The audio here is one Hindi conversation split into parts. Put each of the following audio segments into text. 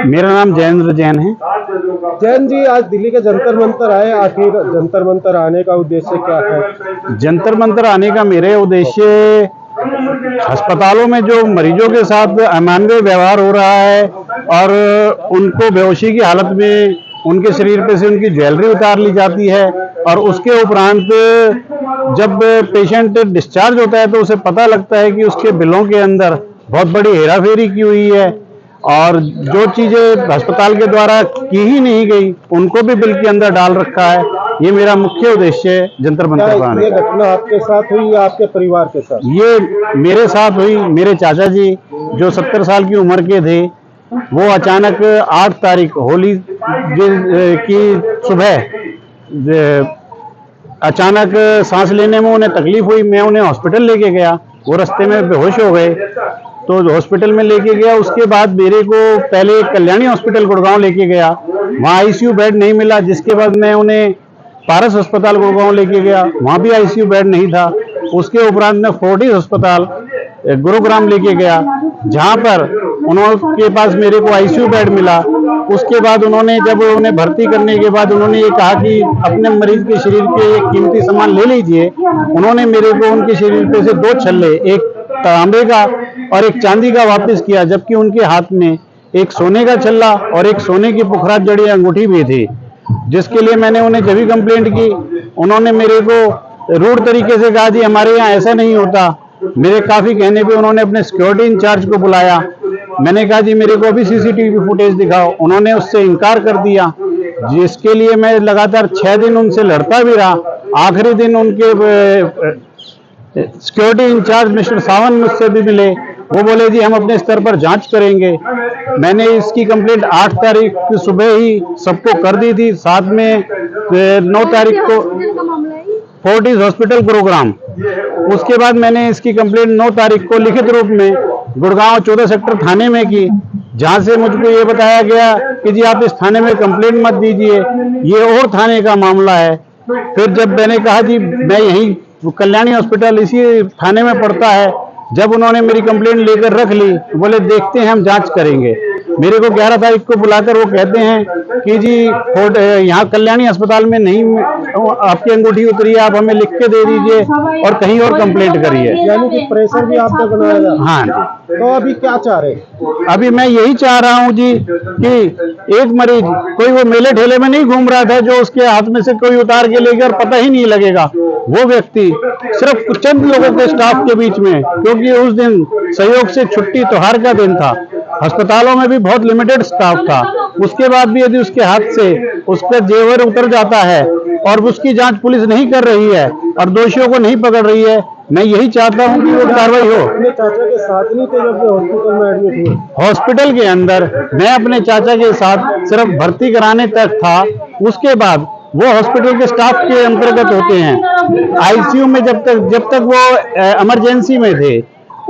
मेरा नाम जयेंद्र जैन है। जैन जी, आज दिल्ली के जंतर मंतर आए, आखिर जंतर मंतर आने का उद्देश्य क्या है? जंतर मंतर आने का मेरे उद्देश्य अस्पतालों में जो मरीजों के साथ अमानवीय व्यवहार हो रहा है और उनको बेहोशी की हालत में उनके शरीर पे से उनकी ज्वेलरी उतार ली जाती है और उसके उपरांत जब पेशेंट डिस्चार्ज होता है तो उसे पता लगता है कि उसके बिलों के अंदर बहुत बड़ी हेराफेरी की हुई है और जो चीजें अस्पताल के द्वारा की ही नहीं गई उनको भी बिल के अंदर डाल रखा है। ये मेरा मुख्य उद्देश्य है जंतर मंतर पर आने ये का। घटना आपके साथ हुई या आपके परिवार के साथ? ये मेरे साथ हुई। मेरे चाचा जी जो 70 साल की उम्र के थे, वो अचानक 8 तारीख होली की सुबह अचानक सांस लेने में उन्हें तकलीफ हुई। मैं उन्हें हॉस्पिटल लेके गया, वो रास्ते में बेहोश हो गए तो हॉस्पिटल में लेके गया। उसके बाद मेरे को पहले कल्याणी हॉस्पिटल गुड़गांव लेके गया, वहाँ आईसीयू बेड नहीं मिला, जिसके बाद मैं उन्हें पारस अस्पताल गुड़गांव लेके गया, वहाँ भी आईसीयू बेड नहीं था। उसके उपरांत मैं फोर्टिस अस्पताल गुरुग्राम लेके गया, जहाँ पर उनके पास मेरे को आईसीयू बेड मिला। उसके बाद उन्होंने जब उन्हें भर्ती करने के बाद उन्होंने ये कहा कि अपने मरीज के शरीर के एक कीमती सामान ले लीजिए। उन्होंने मेरे को उनके शरीर पे से 2 छल्ले, एक तांबे का और एक चांदी का वापस किया, जबकि उनके हाथ में एक सोने का छल्ला और एक सोने की पुखराज जड़ी अंगूठी भी थी, जिसके लिए मैंने उन्हें जब भी कंप्लेंट की उन्होंने मेरे को रूड तरीके से कहा, जी हमारे यहाँ ऐसा नहीं होता। मेरे काफी कहने पे उन्होंने अपने सिक्योरिटी इंचार्ज को बुलाया। मैंने कहा जी मेरे को अभी सीसीटीवी फुटेज दिखाओ, उन्होंने उससे इनकार कर दिया, जिसके लिए मैं लगातार 6 दिन उनसे लड़ता भी रहा। आखिरी दिन उनके सिक्योरिटी इंचार्ज मिस्टर सावंत मुझसे भी मिले, वो बोले जी हम अपने स्तर पर जांच करेंगे। मैंने इसकी कंप्लेंट 8 तारीख की सुबह ही सबको कर दी थी। साथ में 9 तारीख को फोर्टिस हॉस्पिटल गुरुग्राम। उसके बाद मैंने इसकी कंप्लेंट 9 तारीख को लिखित रूप में गुड़गांव 14 सेक्टर थाने में की, जहां से मुझको ये बताया गया कि जी आप इस थाने में कंप्लेंट मत दीजिए, ये और थाने का मामला है। फिर जब मैंने कहा जी मैं यहीं कल्याणी हॉस्पिटल इसी थाने में पड़ता है, जब उन्होंने मेरी कंप्लेंट लेकर रख ली, बोले देखते हैं हम जांच करेंगे। मेरे को 11 तारीख को बुलाकर वो कहते हैं कि जी यहाँ कल्याणी अस्पताल में नहीं आपकी अंगूठी उतरी है, आप हमें लिख के दे दीजिए और कहीं और कंप्लेंट करिए। यानी कि प्रेशर भी आप पे बनाया जा रहा है। हाँ, तो अभी क्या चाह रहे? अभी मैं यही चाह रहा हूँ जी कि एक मरीज कोई वो मेले ठेले में नहीं घूम रहा था जो उसके हाथ में से कोई उतार के लेकर पता ही नहीं लगेगा, वो व्यक्ति सिर्फ चंद लोगों के स्टाफ के बीच में, क्योंकि उस दिन संयोग से छुट्टी त्योहार का दिन था, अस्पतालों में भी बहुत लिमिटेड स्टाफ था, उसके बाद भी यदि उसके हाथ से उसका जेवर उतर जाता है और उसकी जांच पुलिस नहीं कर रही है और दोषियों को नहीं पकड़ रही है, मैं यही चाहता हूं कि वो कार्रवाई हो। अपने चाचा के साथ नहीं थे जब हॉस्पिटल में एडमिट हुए? हॉस्पिटल के अंदर मैं अपने चाचा के साथ सिर्फ भर्ती कराने तक था, उसके बाद वो हॉस्पिटल के स्टाफ के अंतर्गत होते हैं। आईसीयू में जब तक वो इमरजेंसी में थे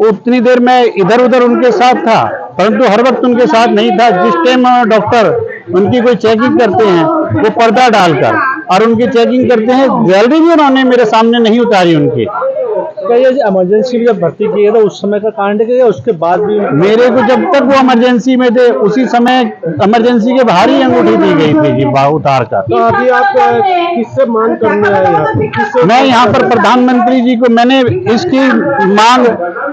उतनी देर मैं इधर उधर उनके साथ था, परंतु हर वक्त उनके साथ नहीं था। जिस टाइम डॉक्टर उनकी कोई चेकिंग करते हैं वो पर्दा डालकर और उनकी चेकिंग करते हैं, ज्वेलरी भी उन्होंने मेरे सामने नहीं उतारी उनकी। क्या ये इमरजेंसी में जब भर्ती किए थे उस समय का कांड किया, उसके बाद भी? मेरे को जब तक वो इमरजेंसी में थे उसी समय इमरजेंसी के बाहर ही अंगूठी दी गई थी जी उतार कर। तो अभी आप किससे मांग करने आए यहाँ पर? मैं यहाँ पर प्रधानमंत्री जी को, मैंने इसकी मांग,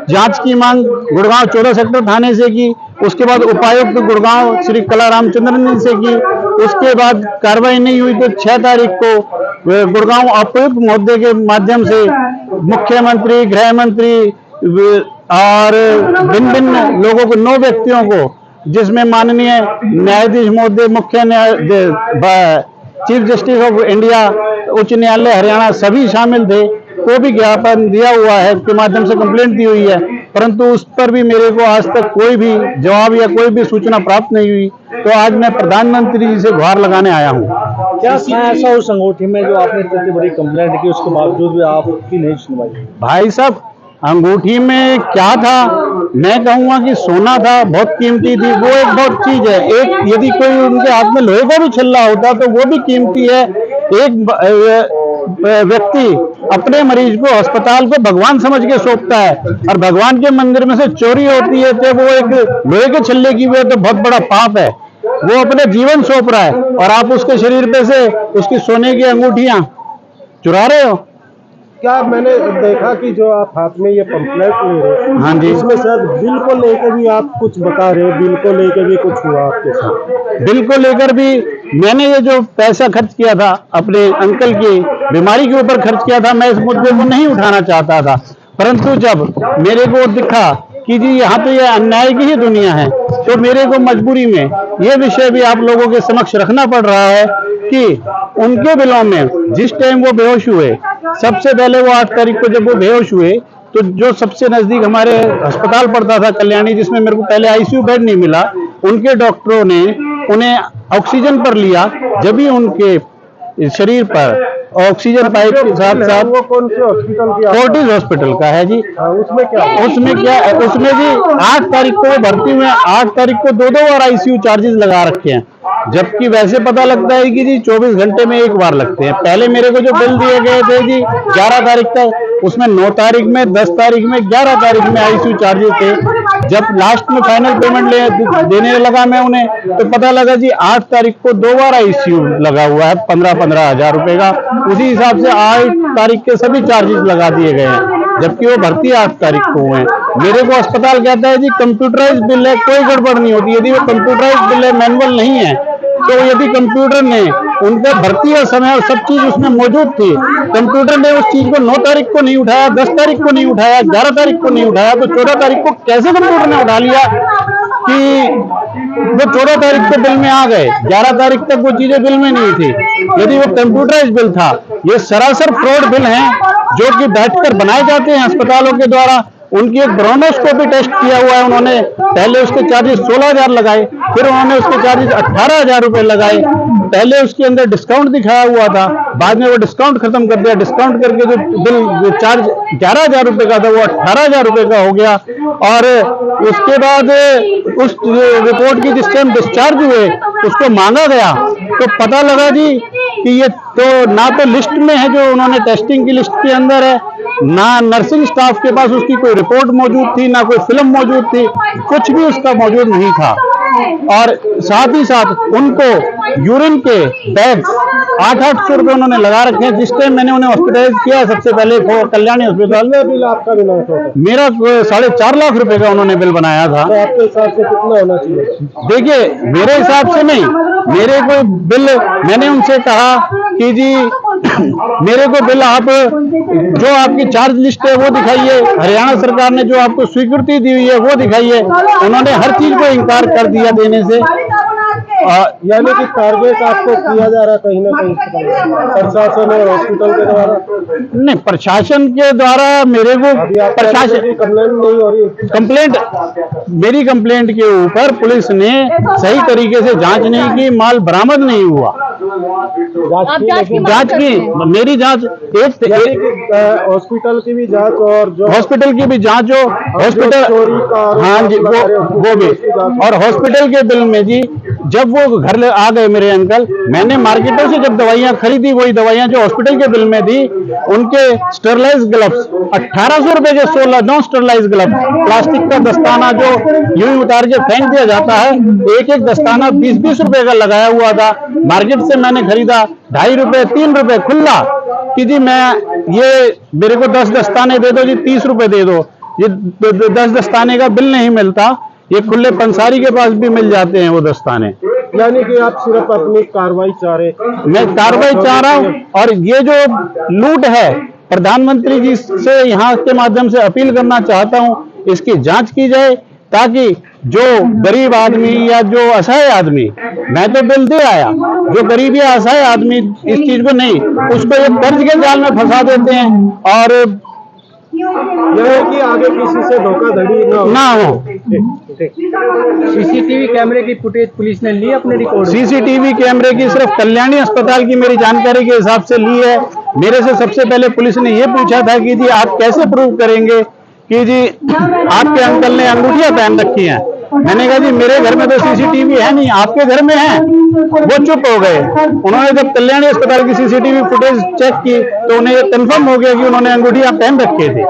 जांच की मांग गुड़गांव 14 सेक्टर थाने से की, उसके बाद उपायुक्त गुड़गांव श्री कला रामचंद्रन जी से की। उसके बाद कार्रवाई नहीं हुई तो 6 तारीख को गुड़गांव उपायुक्त महोदय के माध्यम से मुख्यमंत्री, गृह मंत्री और भिन्न भिन्न लोगों को, 9 व्यक्तियों को, जिसमें माननीय न्यायाधीश महोदय, चीफ जस्टिस ऑफ इंडिया, उच्च न्यायालय हरियाणा, सभी शामिल थे, को भी ज्ञापन दिया हुआ है, के माध्यम से कंप्लेंट दी हुई है, परंतु उस पर भी मेरे को आज तक कोई भी जवाब या कोई भी सूचना प्राप्त नहीं हुई। तो आज मैं प्रधानमंत्री जी से गुहार लगाने आया हूँ। क्या ऐसा उस अंगूठी में जो आपने इतनी बड़ी कंप्लेंट की उसके बावजूद भी आपकी नहीं सुनवाई? भाई साहब, अंगूठी में क्या था? मैं कहूँगा कि सोना था, बहुत कीमती थी, वो एक बहुत चीज है। एक यदि कोई उनके हाथ में लोहे का भी छल्ला होता तो वो भी कीमती है। एक व्यक्ति अपने मरीज को, अस्पताल को भगवान समझ के सौंपता है और भगवान के मंदिर में से चोरी होती है तो वो एक लोहे के छल्ले की, वो तो बहुत बड़ा पाप है। वो अपने जीवन सौंप रहा है और आप उसके शरीर पे से उसकी सोने की अंगूठियां चुरा रहे हो। क्या मैंने देखा कि जो आप हाथ में ये पंपलेट ले रहे हैं, हाँ जी। इसमें शायद बिल को लेकर भी आप कुछ बता रहे हैं, बिल को लेकर भी कुछ हुआ आपके साथ? बिल को लेकर भी मैंने ये जो पैसा खर्च किया था अपने अंकल की बीमारी के ऊपर खर्च किया था, मैं इस मुद्दे को नहीं उठाना चाहता था, परंतु जब मेरे को दिखा कि जी यहाँ तो ये अन्याय की ही दुनिया है, तो मेरे को मजबूरी में ये विषय भी आप लोगों के समक्ष रखना पड़ रहा है कि उनके बिलों में जिस टाइम वो बेहोश हुए, सबसे पहले वो 8 तारीख को जब वो बेहोश हुए तो जो सबसे नजदीक हमारे अस्पताल पड़ता था कल्याणी, जिसमें मेरे को पहले आईसीयू बेड नहीं मिला, उनके डॉक्टरों ने उन्हें ऑक्सीजन पर लिया, जब भी उनके शरीर पर ऑक्सीजन पाइप के साथ साथ। वो कौन से हॉस्पिटल की फोर्टिस हॉस्पिटल का है जी। उसमें क्या उसमें जी 8 तारीख को वो भर्ती हुए, 8 तारीख को 2 बार आईसीयू चार्जेस लगा रखे हैं, जबकि वैसे पता लगता है कि जी 24 घंटे में एक बार लगते हैं। पहले मेरे को जो बिल दिए गए थे जी 11 तारीख तक, उसमें 9 तारीख में, 10 तारीख में, 11 तारीख में आईसीयू चार्जेस थे। जब लास्ट में फाइनल पेमेंट देने लगा मैं उन्हें, तो पता लगा जी 8 तारीख को 2 बार आईसीयू लगा हुआ है 15-15 हजार रुपए का। उसी हिसाब से 8 तारीख के सभी चार्जेस लगा दिए गए हैं, जबकि वो भर्ती 8 तारीख को हुए हैं। मेरे को अस्पताल कहता है जी कंप्यूटराइज बिल है, कोई गड़बड़ नहीं होती। यदि वो कंप्यूटराइज बिल है, मैनुअल नहीं है, तो यदि कंप्यूटर ने उनका भर्ती और समय और सब चीज उसमें मौजूद थी, कंप्यूटर ने उस चीज को 9 तारीख को नहीं उठाया, 10 तारीख को नहीं उठाया, 11 तारीख को नहीं उठाया, तो 14 तारीख को कैसे कंप्यूटर ने उठा लिया कि वो 14 तारीख को बिल में आ गए, 11 तारीख तक वो चीजें बिल में नहीं थी। यदि वो कंप्यूटराइज बिल था, ये सरासर फ्रॉड बिल हैं जो कि बैठकर बनाए जाते हैं अस्पतालों के द्वारा। उनकी एक ब्रोनोस्कोपी टेस्ट किया हुआ है उन्होंने, पहले उसके चार्जेस 16,000 लगाए, फिर उन्होंने उसके चार्जेस 18,000 रुपए लगाए। पहले उसके अंदर डिस्काउंट दिखाया हुआ था, बाद में वो डिस्काउंट खत्म कर दिया, डिस्काउंट करके जो बिल चार्ज 11,000 रुपए का था वो 18,000 रुपए का हो गया। और उसके बाद उस रिपोर्ट की जिस टाइम डिस्चार्ज हुए उसको मांगा गया, तो पता लगा जी कि ये तो ना तो लिस्ट में है जो उन्होंने टेस्टिंग की लिस्ट के अंदर है, ना नर्सिंग स्टाफ के पास उसकी कोई रिपोर्ट मौजूद थी, ना कोई फिल्म मौजूद थी, कुछ भी उसका मौजूद नहीं था। और साथ ही साथ उनको यूरिन के बैग्स 800 रुपए उन्होंने लगा रखे हैं। जिस टाइम मैंने उन्हें हॉस्पिटलाइज किया सबसे पहले कल्याणी हॉस्पिटल में, बिल आपका बिना मेरा 4.5 लाख रुपए का उन्होंने बिल बनाया था। तो आपके हिसाब से कितना होना चाहिए? देखिए मेरे हिसाब से नहीं, मेरे को बिल, मैंने उनसे कहा कि जी मेरे को बिल आप जो आपकी चार्ज लिस्ट है वो दिखाइए, हरियाणा सरकार ने जो आपको स्वीकृति दी हुई है वो दिखाइए। उन्होंने हर चीज को इनकार कर दिया देने से। यानी कि टारगेट आपको किया जा रहा है कहीं ना कहीं प्रशासन और हॉस्पिटल के द्वारा? नहीं, प्रशासन के द्वारा मेरे को प्रशासन कंप्लेंट नहीं हो रही? कंप्लेंट, मेरी कंप्लेंट के ऊपर पुलिस ने सही तरीके से जांच नहीं की, माल बरामद नहीं हुआ। जांच की मेरी जांच हॉस्पिटल की भी जांच और जो हॉस्पिटल की भी जांच हो, हॉस्पिटल, हाँ जी वो भी, और हॉस्पिटल के बिल में जी जब वो घर आ गए मेरे अंकल, मैंने मार्केटों से जब दवाइयां खरीदी, वही दवाइयां जो हॉस्पिटल के बिल में दी, उनके स्टरलाइज ग्लव्स 1800 रुपए के 16 नॉन स्टरलाइज ग्लव्स, प्लास्टिक का दस्ताना जो यूं ही उतार के फेंक दिया जाता है, एक एक दस्ताना 20-20 रुपए का लगाया हुआ था। मार्केट से मैंने खरीदा 2.5 रुपए 3 रुपए खुला कि जी मैं ये मेरे को 10 दस्ताने दे दो जी, 30 रुपए दे दो। ये 10 दस्ताने का बिल नहीं मिलता, ये खुले पंसारी के पास भी मिल जाते हैं वो दस्ताने। यानी कि आप सिर्फ अपनी कार्रवाई चाह रहे? मैं कार्रवाई चाह रहा हूँ, और ये जो लूट है प्रधानमंत्री जी से यहाँ के माध्यम से अपील करना चाहता हूँ, इसकी जांच की जाए, ताकि जो गरीब आदमी या जो असहाय आदमी, मैं तो बिल दे आया, जो गरीब या असहाय आदमी इस चीज को नहीं, उसको एक कर्ज के जाल में फंसा देते हैं, और कि आगे किसी से धोखाधड़ी ना हो। सीसीटीवी कैमरे की फुटेज पुलिस ने ली अपने रिकॉर्ड? सीसीटीवी कैमरे की सिर्फ कल्याणी अस्पताल की मेरी जानकारी के हिसाब से ली है। मेरे से सबसे पहले पुलिस ने ये पूछा था कि जी आप कैसे प्रूव करेंगे कि जी आपके अंकल ने अंगूठियां पहन रखी हैं। मैंने कहा जी मेरे घर में तो सीसीटीवी है नहीं, आपके घर में है। वो चुप हो गए। उन्होंने जब कल्याणी अस्पताल की सीसीटीवी फुटेज चेक की तो उन्हें ये कंफर्म हो गया कि उन्होंने अंगूठियां पहन रखी थी।